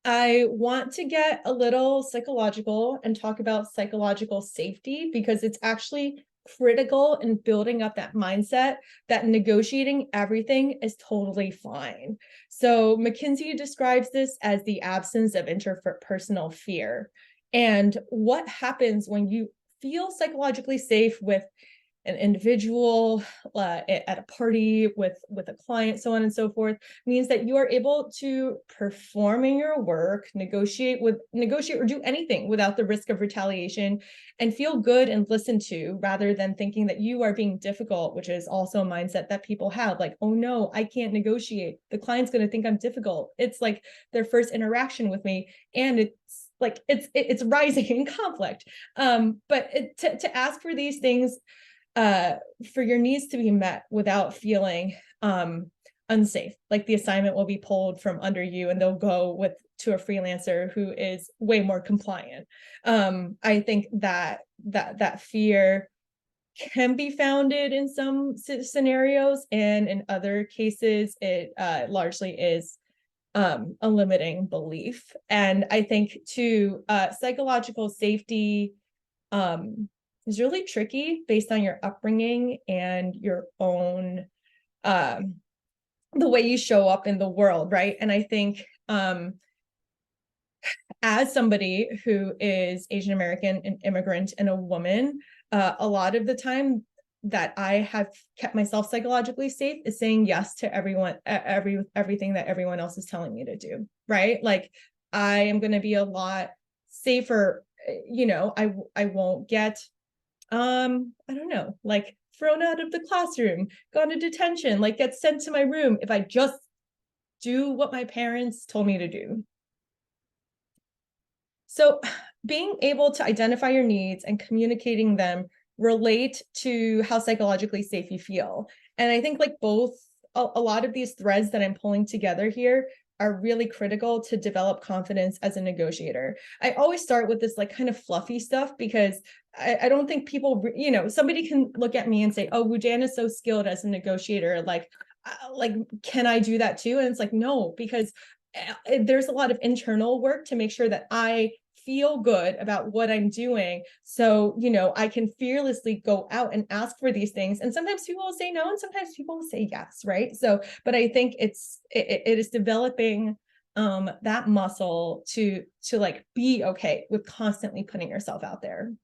I want to get a little psychological and talk about psychological safety because it's actually critical in building up that mindset that negotiating everything is totally fine. So McKinsey describes this as the absence of interpersonal fear. And what happens when you feel psychologically safe with an individual, at a party with a client, so on and so forth, means that you are able to perform in your work, negotiate or do anything without the risk of retaliation, and feel good and listened to, rather than thinking that you are being difficult, which is also a mindset that people have, like, oh no, I can't negotiate, the client's going to think I'm difficult. It's like their first interaction with me, and it's rising in conflict. But to ask for these things, for your needs to be met without feeling unsafe, like the assignment will be pulled from under you and they'll go to a freelancer who is way more compliant. I think that fear can be founded in some scenarios, and in other cases it largely is a limiting belief. And I think too, psychological safety is really tricky based on your upbringing and your own the way you show up in the world, right? And I think as somebody who is Asian American, an immigrant, and a woman, a lot of the time that I have kept myself psychologically safe is saying yes to everything that everyone else is telling me to do, right? Like, I am going to be a lot safer, I won't get I don't know, like thrown out of the classroom, gone to detention, like get sent to my room if I just do what my parents told me to do. So being able to identify your needs and communicating them relate to how psychologically safe you feel. And I think like a lot of these threads that I'm pulling together here are really critical to develop confidence as a negotiator. I always start with this like kind of fluffy stuff because I don't think people, somebody can look at me and say, oh, Wudan is so skilled as a negotiator. Like, can I do that too? And it's like, no, because there's a lot of internal work to make sure that I feel good about what I'm doing. So, I can fearlessly go out and ask for these things. And sometimes people will say no, and sometimes people will say yes, right? So, but I think it is developing that muscle to like be okay with constantly putting yourself out there.